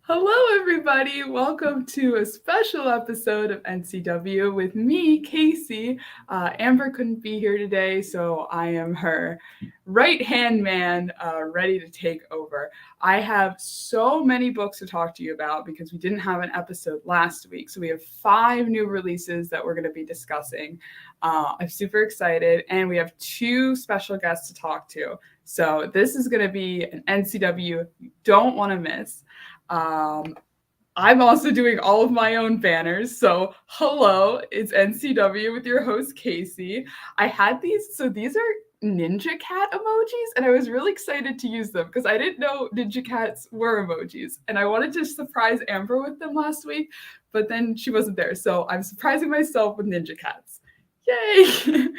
Hello, everybody. Welcome to a special episode of NCW with me, Casey. Amber couldn't be here today, so I am her right-hand man, ready to take over. I have so many books to talk to you about because we didn't have an episode last week. So we have 5 new releases that we're going to be discussing. I'm super excited, and we have 2 special guests to talk to. So this is going to be an NCW you don't want to miss. I'm also doing all of my own banners. So hello, it's NCW with your host, Casey. I had these, so these are Ninja Cat emojis, and I was really excited to use them because I didn't know Ninja Cats were emojis. And I wanted to surprise Amber with them last week, but then she wasn't there. So I'm surprising myself with Ninja Cats. Yay!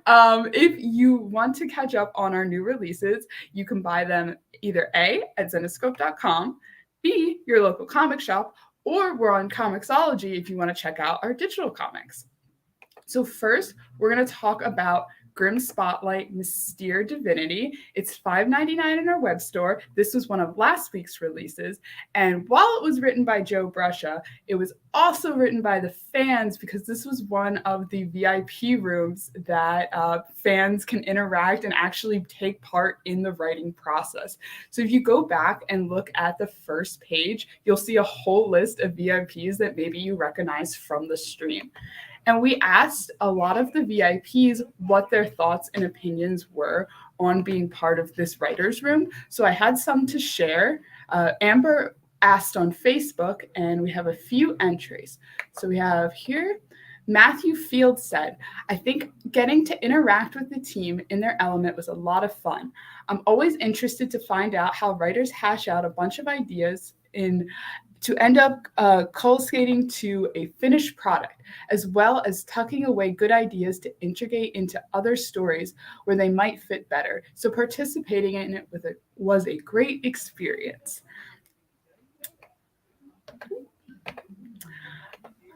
If you want to catch up on our new releases, you can buy them either A, at zenescope.com, B, your local comic shop, or we're on Comixology if you want to check out our digital comics. So first, we're going to talk about Grimm Spotlight Mystere Divinity. It's $5.99 in our web store. This was one of last week's releases. And while it was written by Joe Bruscia, it was also written by the fans because this was one of the VIP rooms that fans can interact and actually take part in the writing process. So if you go back and look at the first page, you'll see a whole list of VIPs that maybe you recognize from the stream. And we asked a lot of the VIPs what their thoughts and opinions were on being part of this writer's room. So I had some to share. Amber asked on Facebook, and we have a few entries. So we have here, Matthew Field said, I think getting to interact with the team in their element was a lot of fun. I'm always interested to find out how writers hash out a bunch of ideas to end up culminating to a finished product, as well as tucking away good ideas to integrate into other stories where they might fit better. So participating in it was a great experience.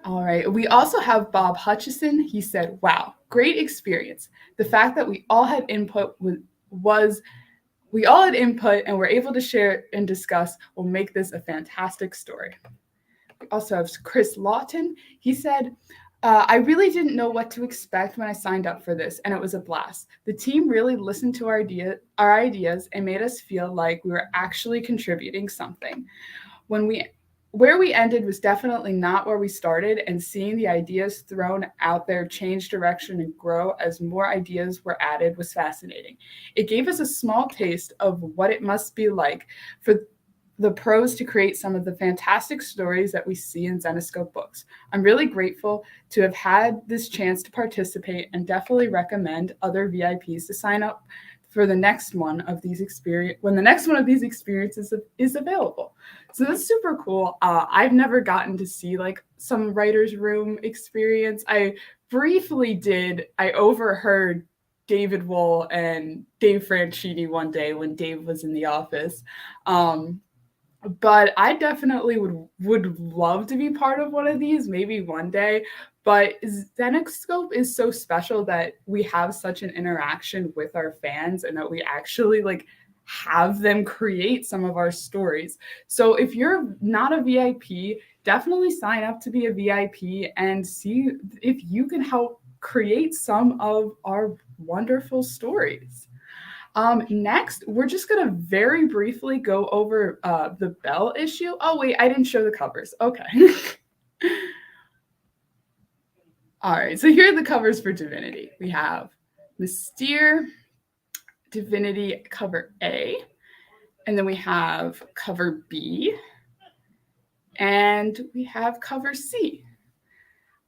All right. We also have Bob Hutchison. He said, wow, great experience. The fact that we all had input and were able to share and discuss will make this a fantastic story. We also have Chris Lawton. He said, I really didn't know what to expect when I signed up for this, and it was a blast. The team really listened to our ideas and made us feel like we were actually contributing something. Where we ended was definitely not where we started, and seeing the ideas thrown out there change direction and grow as more ideas were added was fascinating. It gave us a small taste of what it must be like for the pros to create some of the fantastic stories that we see in Zenescope books. I'm really grateful to have had this chance to participate and definitely recommend other VIPs to sign up for the next one of these when the next one of these experiences is available. So that's super cool. I've never gotten to see like some writer's room experience. I briefly did. I overheard David Wohl and Dave Franchini one day when Dave was in the office. But I definitely would love to be part of one of these, maybe one day. But Zenescope is so special that we have such an interaction with our fans and that we actually like have them create some of our stories. So if you're not a VIP, definitely sign up to be a VIP and see if you can help create some of our wonderful stories. Next, we're just going to very briefly go over the Belle issue. Oh, wait, I didn't show the covers. Okay. All right, so here are the covers for Divinity. We have Mystere, Divinity cover A, and then we have cover B, and we have cover C.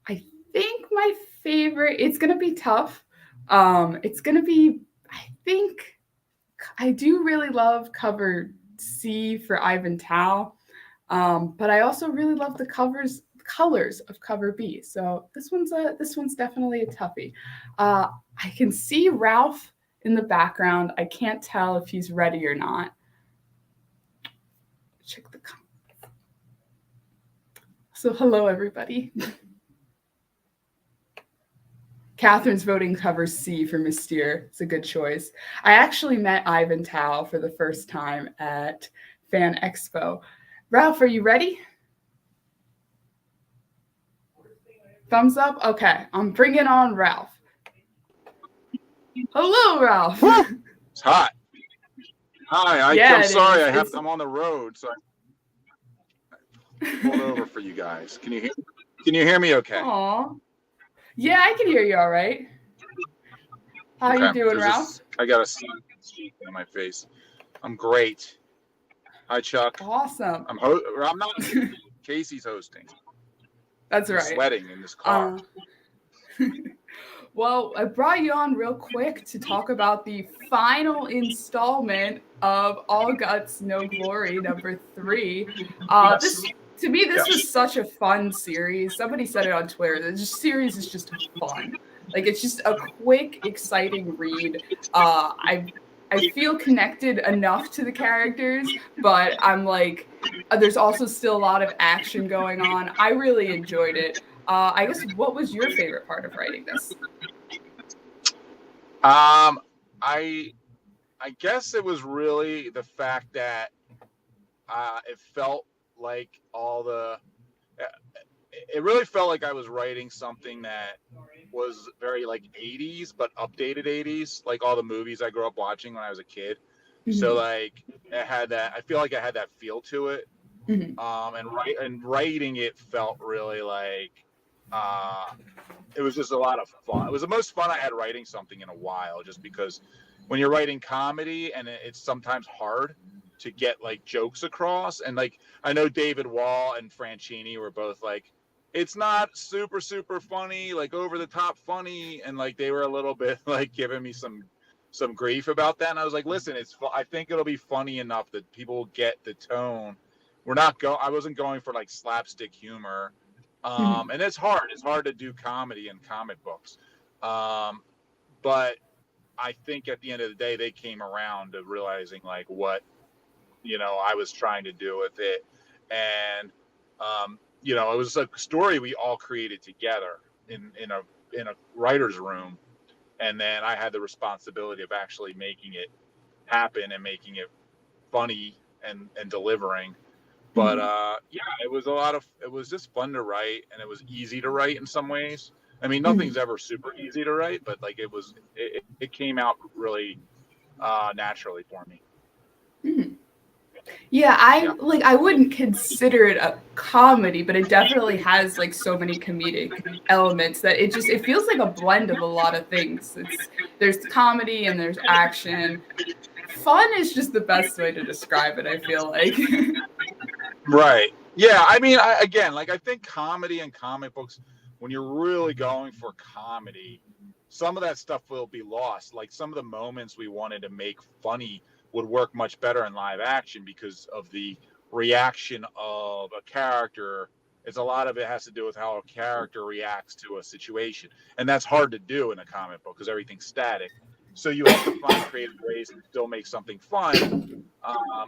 I think my favorite, it's going to be tough. It's going to be, I do really love cover C for Ivan Tao, but I also really love the colors of cover B. So this one's definitely a toughie. I can see Ralph in the background. I can't tell if he's ready or not. Check the comments. So hello, everybody. Catherine's voting cover C for Mystere. It's a good choice. I actually met Ivan Tao for the first time at Fan Expo. Ralph, are you ready? Thumbs up? Okay, I'm bringing on Ralph. Hello, Ralph. Woo! It's hot. Hi, Yeah, I'm it sorry. is. I'm on the road, so I pulled over for you guys. Can you hear me okay? Aw. Yeah, I can hear you all right. How Okay. you doing, Ralph? I got a sun on my face. I'm great. Hi, Chuck. Awesome. I'm not. Casey's hosting. That's I'm right. sweating in this car. Well, I brought you on real quick to talk about the final installment of All Guts, No Glory, number 3. Yes. To me, this was Yes. such a fun series. Somebody said it on Twitter. The series is just fun. Like, it's just a quick, exciting read. I feel connected enough to the characters, but I'm like, there's also still a lot of action going on. I really enjoyed it. I guess, what was your favorite part of writing this? I guess it was really the fact that it felt like it really felt like I was writing something that was very like 80s, but updated 80s, like all the movies I grew up watching when I was a kid. So like it had that. I feel like I had that feel to it. And writing it felt really like it was just a lot of fun. It was the most fun I had writing something in a while, just because when you're writing comedy and it's sometimes hard to get like jokes across. And like I know David Wall and Franchini were both like, it's not super super funny, like over the top funny, and like they were a little bit like giving me some grief about that. And I was like, listen, I think it'll be funny enough that people will get the tone. I wasn't going for like slapstick humor. And it's hard. It's hard to do comedy in comic books. But I think at the end of the day, they came around to realizing like what, I was trying to do with it. And, it was a story we all created together in a writer's room. And then I had the responsibility of actually making it happen and making it funny and delivering. But it was just fun to write, and it was easy to write in some ways. I mean, nothing's ever super easy to write, but like it came out really naturally for me. Yeah, I wouldn't consider it a comedy, but it definitely has like so many comedic elements that it feels like a blend of a lot of things. There's comedy and there's action. Fun is just the best way to describe it, I feel like. Right. Yeah. I mean, I think comedy and comic books, when you're really going for comedy, some of that stuff will be lost. Like some of the moments we wanted to make funny would work much better in live action because of the reaction of a character. A lot of it has to do with how a character reacts to a situation. And that's hard to do in a comic book because everything's static. So you have to find creative ways to still make something fun,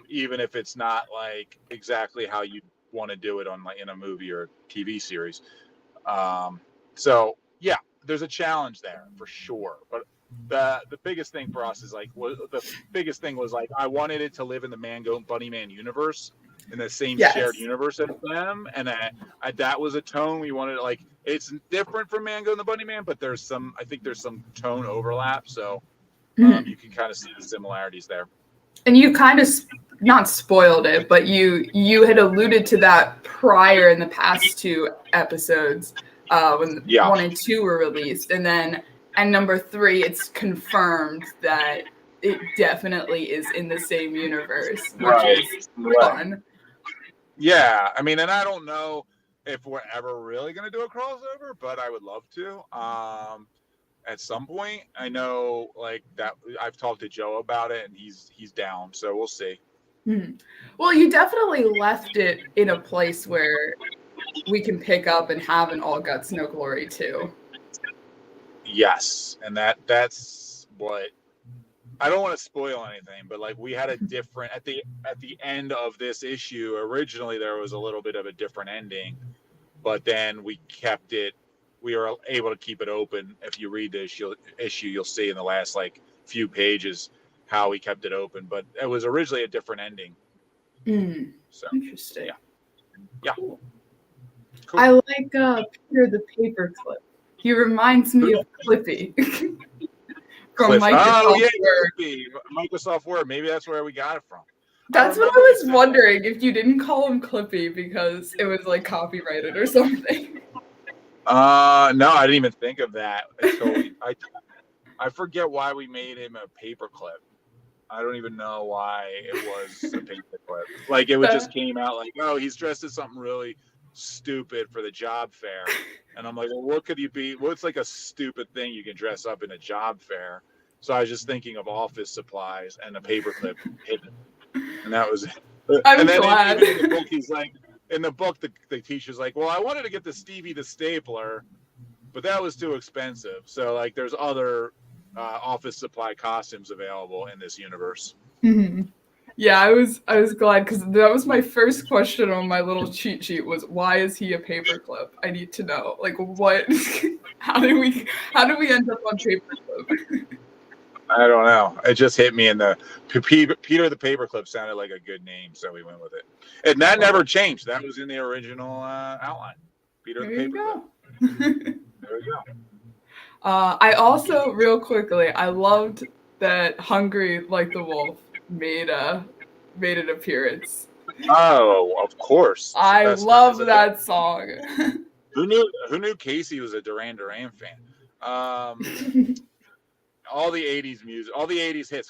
even if it's not like exactly how you want to do it on like in a movie or a TV series. So yeah, there's a challenge there for sure. But the biggest thing for us is the biggest thing was like I wanted it to live in the Mango and Bunny Man universe, in the same shared universe as them, and that was a tone we wanted. Like it's different from Mango and the Bunny Man, but I think there's some tone overlap. So you can kind of see the similarities there. And you kind of not spoiled it, but you had alluded to that prior in the past 2 episodes when 1 and 2 were released, and then at number 3, it's confirmed that it definitely is in the same universe, which is fun. Yeah, I mean, and I don't know if we're ever really going to do a crossover, but I would love to. At some point, I know like that I've talked to Joe about it, and he's down, so we'll see. Well, you definitely left it in a place where we can pick up and have an All Guts, No Glory too. Yes, and that's what I don't want to spoil anything, but like we had a different at the end of this issue. Originally, there was a little bit of a different ending, but then we kept it. We were able to keep it open. If you read the issue, you'll see in the last like few pages how we kept it open. But it was originally a different ending. So Interesting. Yeah. Cool. Cool. I like Peter the Paperclip. He reminds me of Clippy from Microsoft Word. Clippy, Microsoft Word. Maybe that's where we got it from. That's what I was wondering, if you didn't call him Clippy because it was like copyrighted or something. No, I didn't even think of that until I forget why we made him a paperclip. I don't even know why it was a paperclip. Like it just came out like, oh, he's dressed as something really stupid for the job fair, and I'm like, well, what could you be? What's like a stupid thing you can dress up in a job fair? So I was just thinking of office supplies, and a paperclip hit it. And that was it. I'm glad. Even in the book, he's like, in the book, the teacher's like, well, I wanted to get the Stevie the Stapler, but that was too expensive. So like, there's other office supply costumes available in this universe. Mm-hmm. Yeah, I was glad, because that was my first question on my little cheat sheet was, why is he a paperclip? I need to know, like, what? how did we end up on paperclip? I don't know. It just hit me, and the Peter the Paperclip sounded like a good name, so we went with it. And that never changed. That was in the original outline. Peter the Paperclip. There we go. I also, real quickly, I loved that Hungry Like the Wolf made an appearance. Oh, of course. I love that song. Who knew Casey was a Duran Duran fan? All the 80s music, all the 80s hits.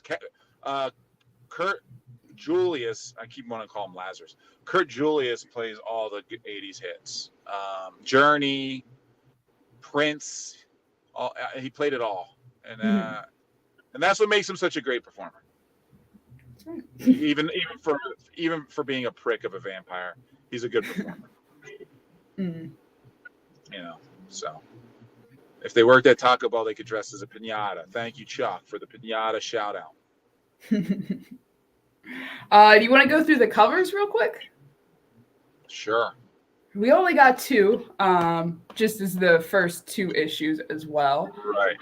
Kurt Julius, I keep wanting to call him Lazarus. Kurt Julius plays all the 80s hits. Journey, Prince, he played it all. And that's what makes him such a great performer. Even for being a prick of a vampire, he's a good performer. You know, so if they worked at Taco Bell, they could dress as a piñata. Thank you, Chuck, for the piñata shout out. Do you want to go through the covers real quick? Sure. We only got 2, just as the first 2 issues as well. Right.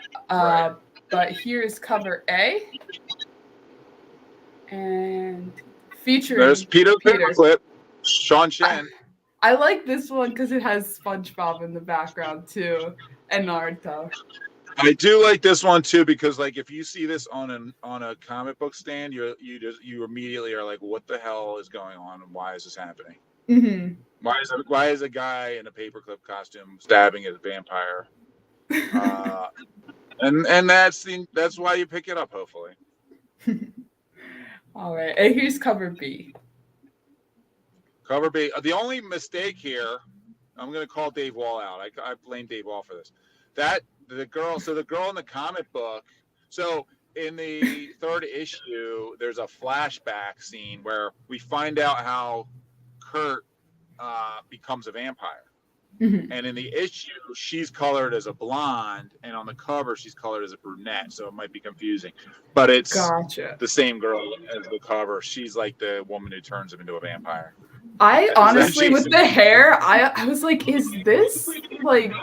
But here's cover A, and featuring there's Peter Paperclip, Sean Chen. I like this one because it has SpongeBob in the background too, and Naruto. I do like this one too, because like if you see this on a comic book stand, you immediately are like, what the hell is going on, and why is this happening? Mm-hmm. Why is a guy in a paperclip costume stabbing a vampire? And that's why you pick it up, hopefully. All right, and here's cover B. Cover B. The only mistake here, I'm going to call Dave Wall out. I blame Dave Wall for this. The girl in the comic book. So in the 3rd issue, there's a flashback scene where we find out how Kurt becomes a vampire. Mm-hmm. And in the issue, she's colored as a blonde, and on the cover, she's colored as a brunette. So it might be confusing, but it's the same girl as the cover. She's like the woman who turns him into a vampire. I honestly, with the hair, I was like, is this like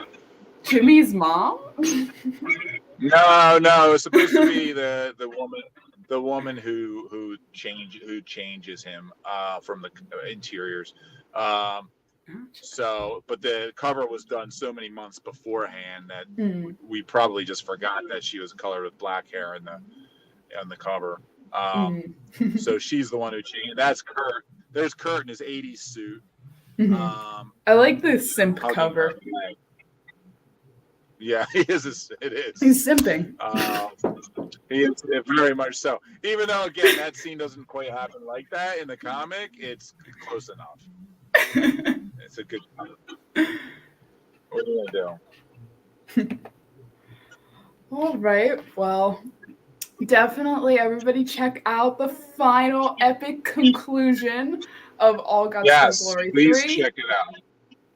Jimmy's mom? No, it's supposed to be the woman who changes him from the interiors. So, but the cover was done so many months beforehand that we probably just forgot that she was colored with black hair on the cover. So she's the one who changed. That's Kurt. There's Kurt in his 80s suit. I like the simp cover. Yeah, it is. He's simping. He is very much so. Even though, again, that scene doesn't quite happen like that in the comic, it's close enough. It's a good cover. What are you going to do? All right. Well, definitely everybody check out the final epic conclusion of All Guts No Glory 3. Please check it out.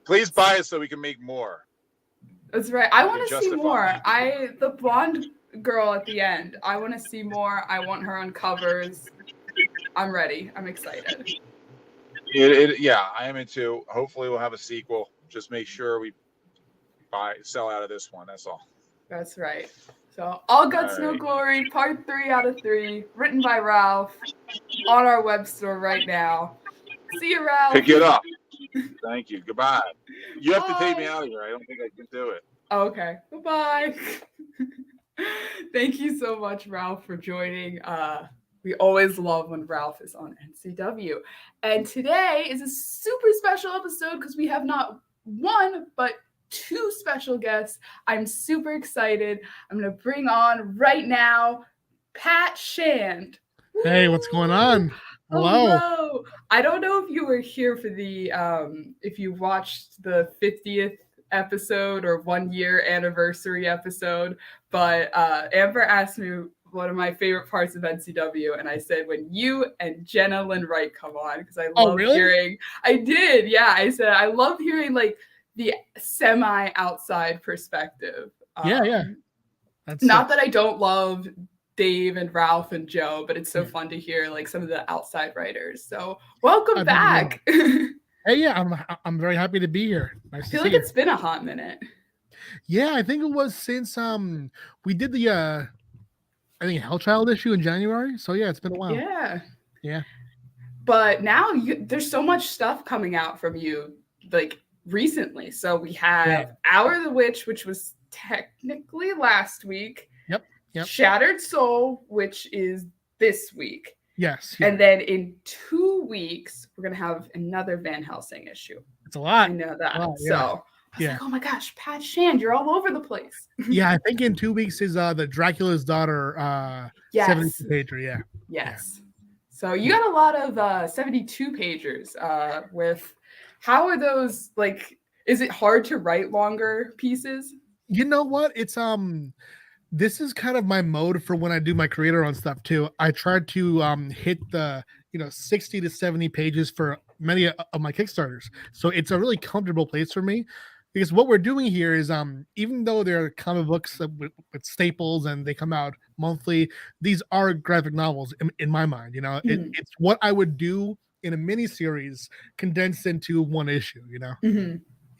Please buy it so we can make more. That's right. I want to see more. The blonde girl at the end. I want to see more. I want her on covers. I'm ready. I'm excited. Yeah, I am too. Hopefully we'll have a sequel. Just make sure we sell out of this one. That's all. That's right. So All Guts No Glory, part 3 out of 3, written by Ralph, on our web store right now. See you, Ralph. Pick it up. Thank you. Goodbye. You have to take me out of here. I don't think I can do it. Okay. Goodbye. Thank you so much, Ralph, for joining. We always love when Ralph is on NCW. And today is a super special episode because we have not one, but two special guests. I'm super excited. I'm going to bring on right now Pat Shand. Hey, what's going on? Hello. I don't know if you were here for the, if you watched the 50th episode or 1 year anniversary episode, but Amber asked me one of my favorite parts of NCW, and I said when you and Jenna Lynn Wright come on, because I love hearing. I did, yeah. I said I love hearing like the semi outside perspective. Yeah. That's not that I don't love Dave and Ralph and Joe, but it's so fun to hear like some of the outside writers. So welcome back. Hey, yeah, I'm very happy to be here. Nice I feel like it's been a hot minute. Yeah, I think it was since we did the I think Hellchild issue in January. So yeah, it's been a while. Yeah. But now there's so much stuff coming out from you like recently. So we have Hour of the Witch, which was technically last week. Yep. Shattered Soul, which is this week. Yes. And then in 2 weeks, we're going to have another Van Helsing issue. It's a lot. I know that. Lot, so I was like, oh my gosh, Pat Shand, you're all over the place. Yeah, I think in 2 weeks is the Dracula's Daughter 72 pager. Yeah. Yes. So you got a lot of 72 pagers with, how are those, like, is it hard to write longer pieces? You know what? It's this is kind of my mode for when I do my creator on stuff too. I try to hit the 60 to 70 pages for many of my Kickstarters. So it's a really comfortable place for me because what we're doing here is even though they're comic books with staples and they come out monthly, these are graphic novels in my mind. It's what I would do in a mini series condensed into one issue.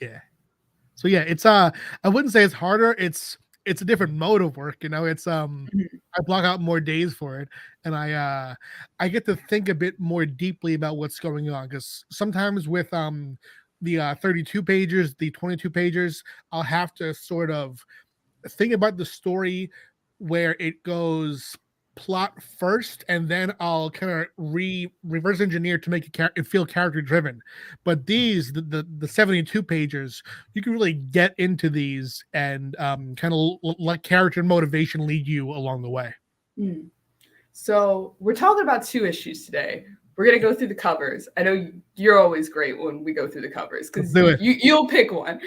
Yeah. So yeah, it's I wouldn't say it's harder. It's a different mode of work, it's I block out more days for it, and I get to think a bit more deeply about what's going on, because sometimes with the 32 pages, the 22 pages, I'll have to sort of think about the story where it goes plot first, and then I'll kind of reverse engineer to make it feel character driven. But these the 72 pages, you can really get into these and kind of let character motivation lead you along the way. So we're talking about 2 issues today. We're gonna go through the covers. I know you're always great when we go through the covers because you'll pick one.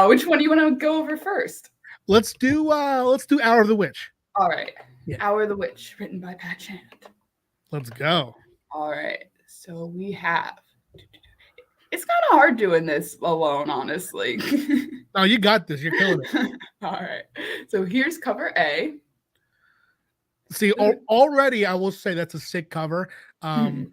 Which one do you want to go over first? Let's do Hour of the Witch. All right. Hour of the Witch, written by Pat Shand. Let's go. All right. So we have. It's kind of hard doing this alone, honestly. No, you got this. You're killing it. All right. So here's cover A. See, already I will say that's a sick cover. The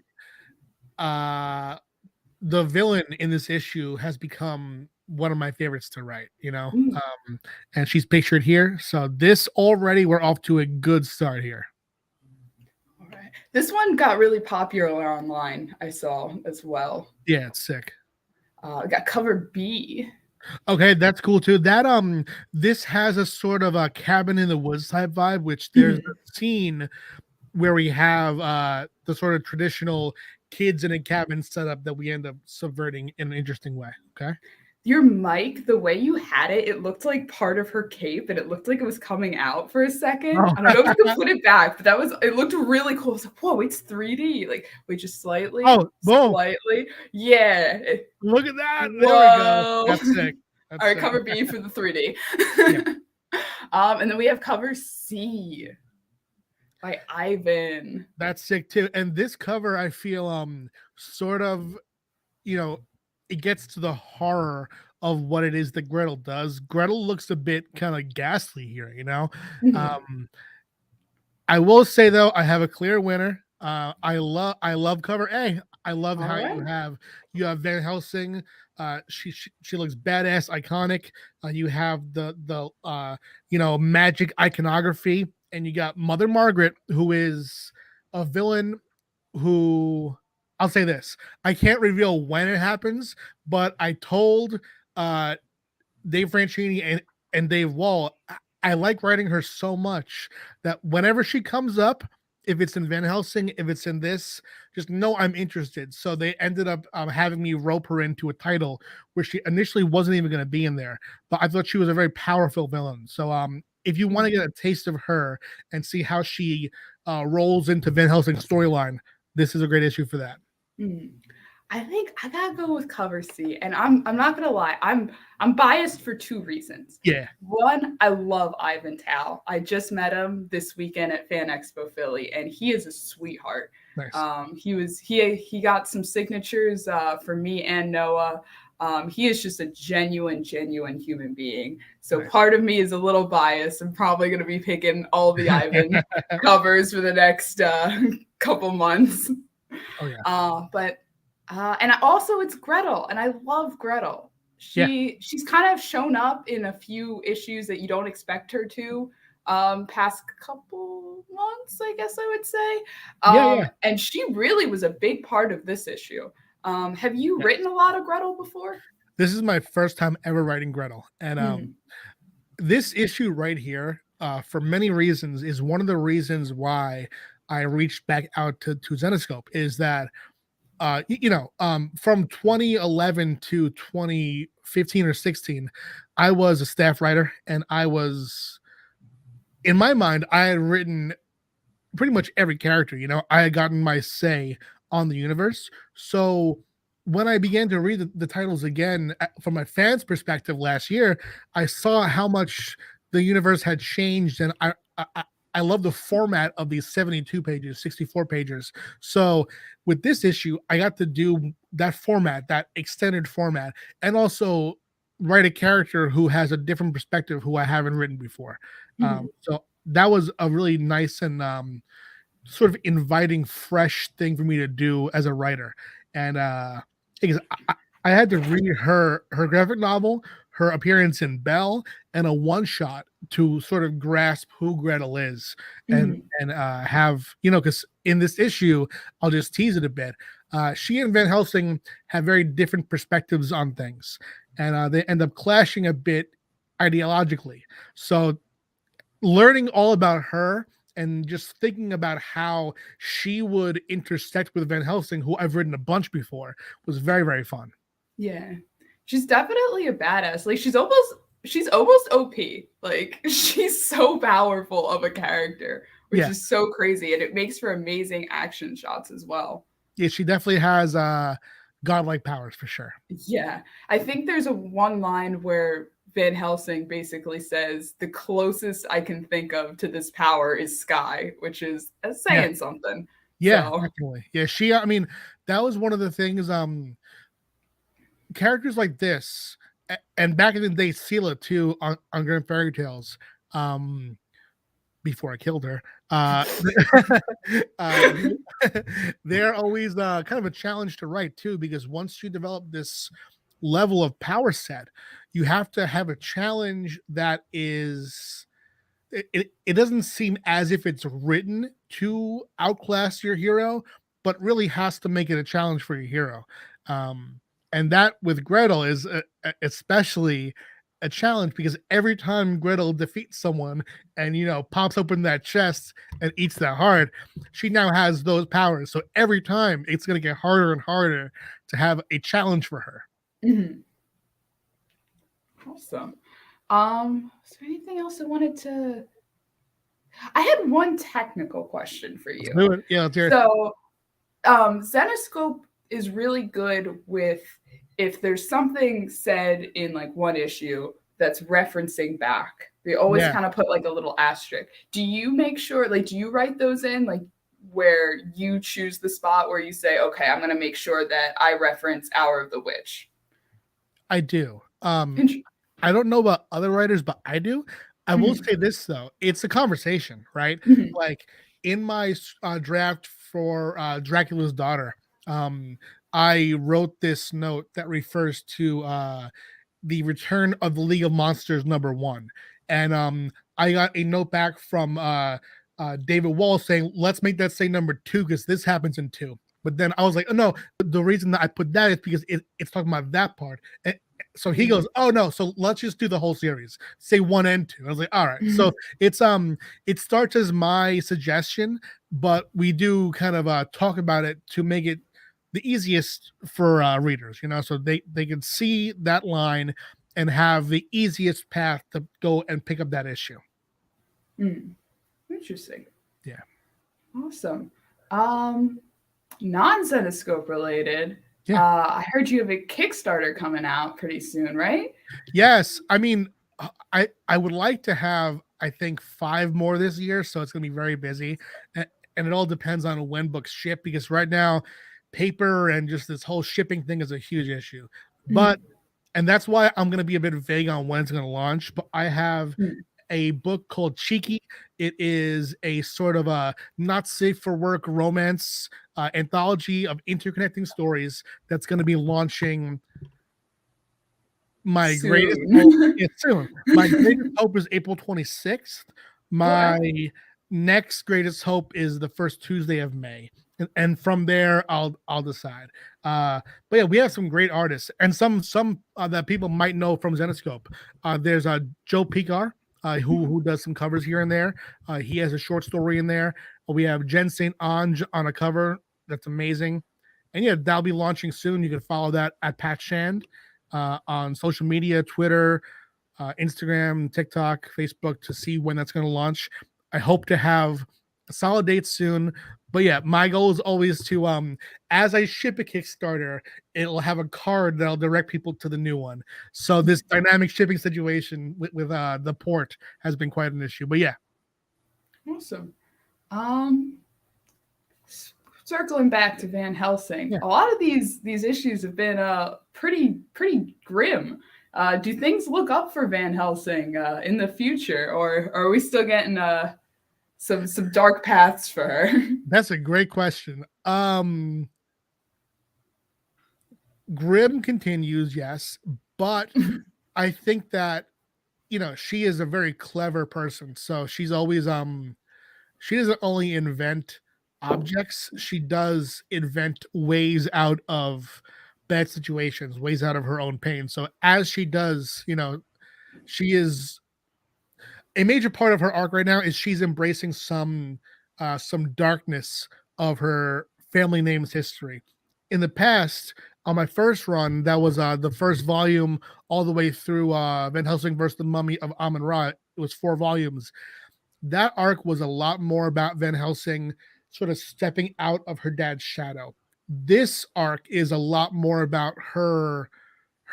villain in this issue has become one of my favorites to write, and she's pictured here. So this already, we're off to a good start here. All right. This one got really popular online, I saw as well. Yeah, it's sick. Got cover B. Okay, that's cool too. That this has a sort of a cabin in the woods type vibe, which there's a scene where we have the sort of traditional kids in a cabin setup that we end up subverting in an interesting way. Okay. Your mic, the way you had it, it looked like part of her cape, and it looked like it was coming out for a second. I don't know if you can put it back, but it looked really cool. I was like, whoa, it's 3D. Like, wait, just slightly. Oh, boom. Slightly. Yeah. Look at that. There we go. That's sick. All right, cover B for the 3D. And then we have cover C by Ivan. That's sick too. And this cover, I feel sort of, it gets to the horror of what it is that Gretel does. Gretel looks a bit kind of ghastly here, I will say though, I have a clear winner. I love cover A. I love how you have Van Helsing. She looks badass, iconic. You have the magic iconography, and you got Mother Margaret, who is a villain who I'll say this: I can't reveal when it happens, but I told Dave Franchini and Dave Wall, I like writing her so much that whenever she comes up, if it's in Van Helsing, if it's in this, just know I'm interested. So they ended up having me rope her into a title where she initially wasn't even going to be in there, but I thought she was a very powerful villain. So if you want to get a taste of her and see how she rolls into Van Helsing's storyline, this is a great issue for that. I think I gotta go with cover C, and I'm not gonna lie, I'm biased for two reasons. Yeah. One, I love Ivan Tao. I just met him this weekend at Fan Expo Philly, and he is a sweetheart. Nice. He got some signatures for me and Noah. He is just a genuine human being. So Nice. part of me is a little biased. I'm probably gonna be picking all the Ivan covers for the next couple months. Oh yeah. And also it's Gretel, and I love Gretel. She's kind of shown up in a few issues that you don't expect her to. Past couple months, I guess I would say. And she really was a big part of this issue. Have you written a lot of Gretel before? This is my first time ever writing Gretel, and this issue right here, for many reasons, is one of the reasons why I reached back out to Zenescope. Is that from 2011 to 2015 or 16, I was a staff writer, and I was, in my mind, I had written pretty much every character. I had gotten my say on the universe. So when I began to read the titles again from my fans' perspective last year, I saw how much the universe had changed, and I love the format of these 72 pages, 64 pages. So with this issue, I got to do that format, that extended format, and also write a character who has a different perspective who I haven't written before. So that was a really nice and sort of inviting, fresh thing for me to do as a writer. And because I had to read her graphic novel, her appearance in Belle, and a one-shot to sort of grasp who Gretel is, and have, because in this issue, I'll just tease it a bit. She and Van Helsing have very different perspectives on things, and they end up clashing a bit ideologically. So learning all about her and just thinking about how she would intersect with Van Helsing, who I've written a bunch before, was very, very fun. Yeah. She's definitely a badass. Like she's almost OP. Like she's so powerful of a character, which is so crazy, and it makes for amazing action shots as well. Yeah, she definitely has godlike powers for sure. Yeah. I think there's one line where Van Helsing basically says the closest I can think of to this power is Sky, which is saying something. Yeah, definitely. Yeah, I mean, that was one of the things, characters like this, and back in the day, Sela too, on Grimm Fairy Tales, before I killed her, they're always kind of a challenge to write too, because once you develop this level of power set, you have to have a challenge that is, it doesn't seem as if it's written to outclass your hero, but really has to make it a challenge for your hero. And that with Gretel is especially a challenge, because every time Gretel defeats someone and pops open that chest and eats that heart, she now has those powers. So every time it's going to get harder and harder to have a challenge for her. Awesome. Is there anything else I wanted to? I had one technical question for you. Let's hear it. So, Zenescope is really good with, if there's something said in like one issue that's referencing back, they always kind of put like a little asterisk. Do you make sure, like, do you write those in, like, where you choose the spot where you say, okay, I'm going to make sure that I reference Hour of the Witch? I do. I don't know about other writers, but I do. I will say this though, it's a conversation, right? Like in my draft for Dracula's Daughter, I wrote this note that refers to the return of the League of Monsters #1, and I got a note back from David Wall saying, let's make that say #2 because this happens in 2. But then I was like, oh no, the reason that I put that is because it's talking about that part. And so he goes, oh no, so let's just do the whole series. Say 1 and 2. I was like, all right. So it's it starts as my suggestion, but we do kind of talk about it to make it the easiest for readers, you know, so they can see that line and have the easiest path to go and pick up that issue. Interesting. Yeah. Awesome. Non-Zenescope related. Yeah. I heard you have a Kickstarter coming out pretty soon, right? Yes. I mean, I would like to have, I think, 5 more this year, so it's going to be very busy. And it all depends on when books ship, because right now, paper and just this whole shipping thing is a huge issue. But, and that's why I'm going to be a bit vague on when it's going to launch, but I have a book called Cheeky. It is a sort of a not safe for work romance anthology of interconnecting stories that's going to be launching. My soon. greatest hope is soon. My greatest hope is April 26th. My next greatest hope is the first Tuesday of May. And from there I'll decide. But yeah, we have some great artists and some that people might know from Zenescope. There's Joe Picar, who does some covers here and there. He has a short story in there. We have Jen St. Ange on a cover that's amazing. And yeah, that'll be launching soon. You can follow that at Pat Shand on social media, Twitter, Instagram, TikTok, Facebook, to see when that's going to launch. I hope to have a solid date soon. But yeah, my goal is always to, as I ship a Kickstarter, it'll have a card that'll direct people to the new one. So this dynamic shipping situation with the port has been quite an issue. But yeah. Awesome. Circling back to Van Helsing, a lot of these issues have been pretty grim. Do things look up for Van Helsing in the future, or are we still getting some dark paths for her? That's a great question. Grimm continues, yes, but I think that, you know, she is a very clever person. So she's always she doesn't only invent objects, she does invent ways out of bad situations, ways out of her own pain. So as she does, you know, she is a major part of her arc right now is she's embracing some darkness of her family name's history. In the past, on my first run, that was the first volume all the way through Van Helsing versus the Mummy of Amun-Ra. It was 4 volumes. That arc was a lot more about Van Helsing sort of stepping out of her dad's shadow. This arc is a lot more about her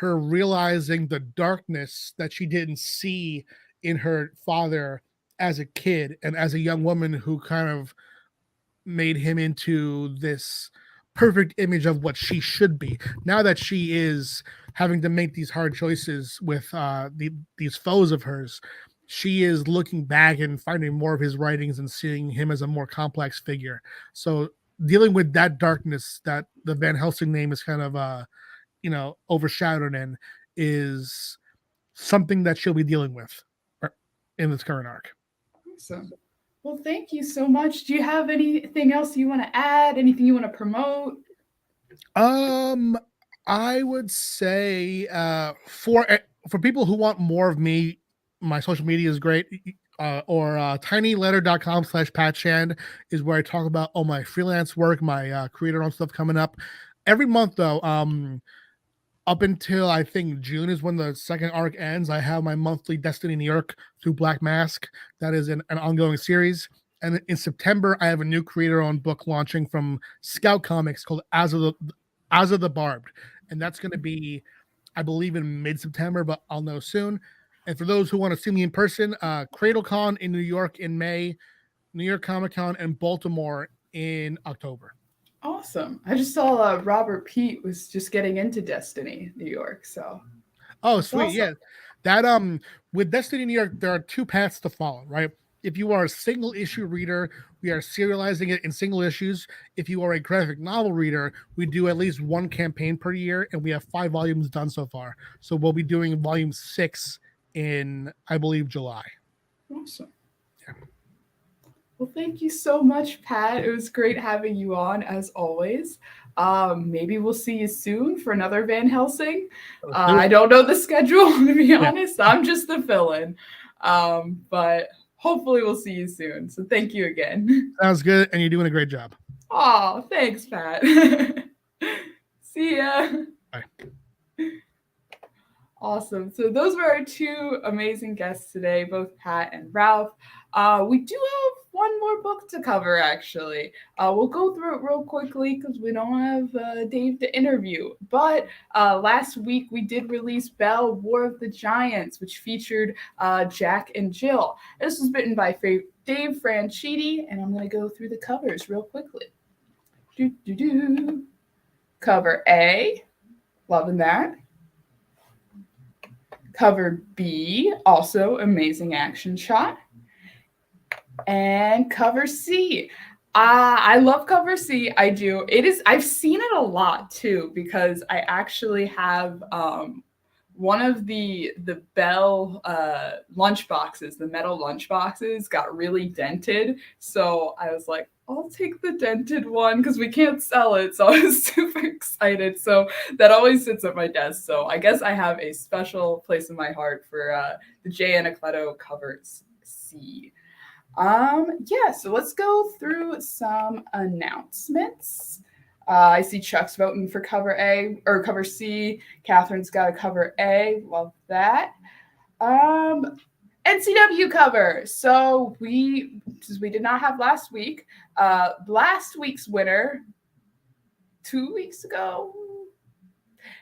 realizing the darkness that she didn't see in her father as a kid and as a young woman, who kind of made him into this perfect image of what she should be. Now that she is having to make these hard choices with these foes of hers, she is looking back and finding more of his writings and seeing him as a more complex figure. So dealing with that darkness that the Van Helsing name is kind of overshadowed in is something that she'll be dealing with in this current arc. Awesome. Well, thank you so much. Do you have anything else you want to add? Anything you want to promote? I would say for people who want more of me, my social media is great. Or tinyletter.com/patshand is where I talk about all my freelance work, my creator-owned stuff coming up. Every month, though, up until I think June is when the second arc ends, I have my monthly Destiny New York through Black Mask. That is an ongoing series. And in September, I have a new creator-owned book launching from Scout Comics called As of the Barbed. And that's going to be, I believe, in mid-September, but I'll know soon. And for those who want to see me in person, CradleCon in New York in May, New York Comic Con in Baltimore in October. Awesome. I just saw Robert Pete was just getting into Destiny New York. So sweet. Awesome. Yeah. That with Destiny New York, there are 2 paths to follow, right? If you are a single issue reader, we are serializing it in single issues. If you are a graphic novel reader, we do at least 1 campaign per year, and we have 5 volumes done so far. So we'll be doing volume 6 in, I believe, July. Awesome. Yeah. Well, thank you so much, Pat. It was great having you on, as always. Maybe we'll see you soon for another Van Helsing. I don't know the schedule, to be honest. I'm just the fill-in. But hopefully we'll see you soon. So thank you again. Sounds good, and you're doing a great job. Oh, thanks, Pat. See ya. Bye. Awesome. So those were our two amazing guests today, both Pat and Ralph. We do have one more book to cover, actually. We'll go through it real quickly because we don't have Dave to interview. But last week we did release Belle, War of the Giants, which featured Jack and Jill. This was written by Dave Franchitti, and I'm going to go through the covers real quickly. Cover A, loving that. Cover B, also amazing action shot. And cover C. I love cover C. I do. I've seen it a lot too, because I actually have one of the Belle lunch boxes, the metal lunch boxes, got really dented. So I was like, I'll take the dented one because we can't sell it. So I was super excited. So that always sits at my desk. So I guess I have a special place in my heart for the J. Anacleto covers C. So let's go through some announcements. I see Chuck's voting for cover A or cover C. Catherine's got a cover A. Love that. NCW cover. So since we did not have last week, last week's winner, 2 weeks ago,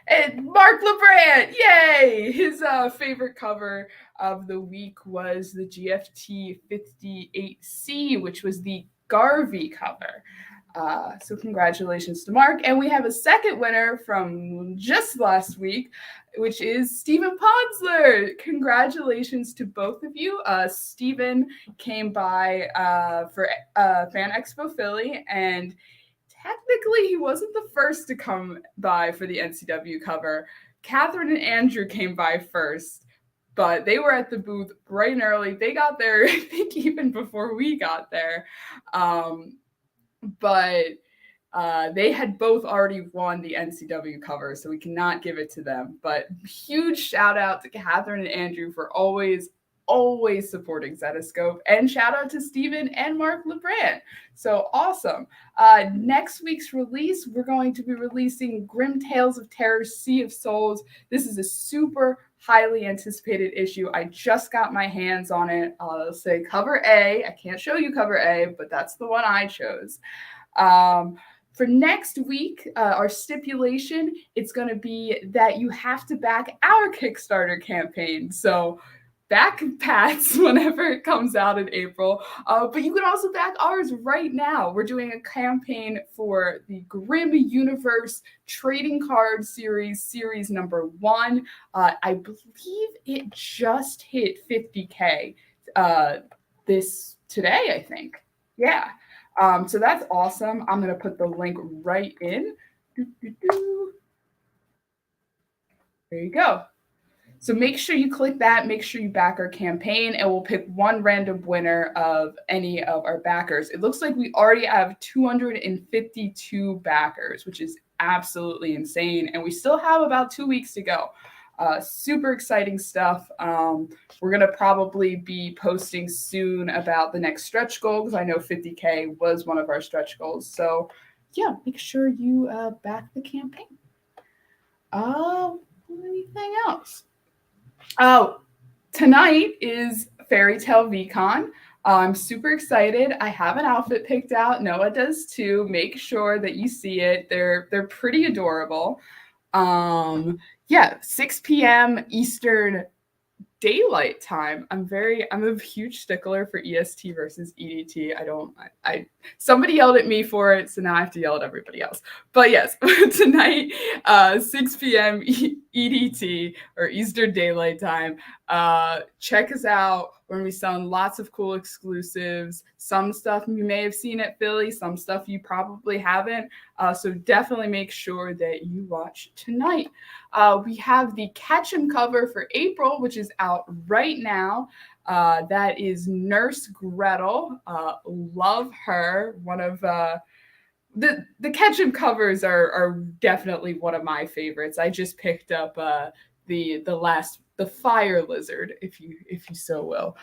and Mark LeBrand, yay! His favorite cover of the week was the GFT 58C, which was the Garvey cover. So congratulations to Mark. And we have a second winner from just last week, which is Stephen Podzler. Congratulations to both of you. Stephen came by for Fan Expo Philly, and technically he wasn't the first to come by for the NCW cover. Catherine and Andrew came by first, but they were at the booth bright and early. They got there, I think, even before we got there. But they had both already won the NCW cover, so we cannot give it to them. But huge shout out to Catherine and Andrew for always supporting Zetoscope, and shout out to Stephen and Mark LeBrand. So awesome. Next week's release, we're going to be releasing Grimm Tales of Terror, Sea of Souls. This is a super highly anticipated issue. I just got my hands on it. I'll say cover A. I can't show you cover A, but that's the one I chose. For next week, our stipulation, it's going to be that you have to back our Kickstarter campaign. So back Pat's whenever it comes out in April, but you can also back ours right now. We're doing a campaign for the Grimm Universe Trading Card Series number 1. I believe it just hit 50K this today, I think. Yeah. So that's awesome. I'm going to put the link right in. There you go. So make sure you click that, make sure you back our campaign, and we'll pick one random winner of any of our backers. It looks like we already have 252 backers, which is absolutely insane. And we still have about 2 weeks to go. Super exciting stuff. We're going to probably be posting soon about the next stretch goal, because I know 50K was one of our stretch goals. So yeah, make sure you back the campaign. Anything else? Oh, tonight is Fairy Tale VCon. I'm super excited. I have an outfit picked out. Noah does too. Make sure that you see it. They're pretty adorable. 6 p.m. Eastern Daylight Time. I'm a huge stickler for EST versus EDT. Somebody yelled at me for it, so now I have to yell at everybody else. But yes, tonight, 6 p.m. EDT or Eastern Daylight Time. Check us out. We're going to be selling lots of cool exclusives. Some stuff you may have seen at Philly, some stuff you probably haven't. So definitely make sure that you watch tonight. We have the Catch 'em cover for April, which is out right now. That is Nurse Gretel. Love her. One of the Ketchum covers are definitely one of my favorites. I just picked up the fire lizard, if you so will.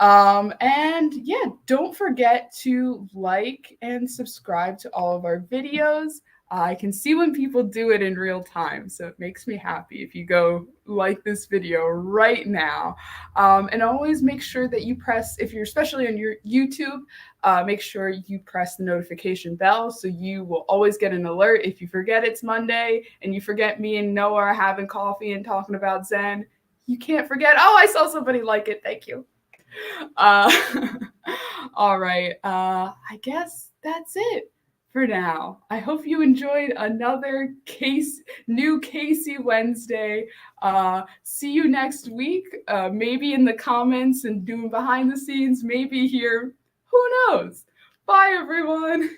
And yeah, don't forget to like and subscribe to all of our videos. I can see when people do it in real time, so it makes me happy if you go like this video right now. And always make sure that you press, if you're especially on your YouTube, make sure you press the notification bell so you will always get an alert. If you forget it's Monday and you forget me and Noah are having coffee and talking about Zen, you can't forget, oh, I saw somebody like it, thank you. All right, I guess that's it for now. I hope you enjoyed another new Casey Wednesday. See you next week, maybe in the comments and doing behind the scenes, maybe here, who knows? Bye, everyone.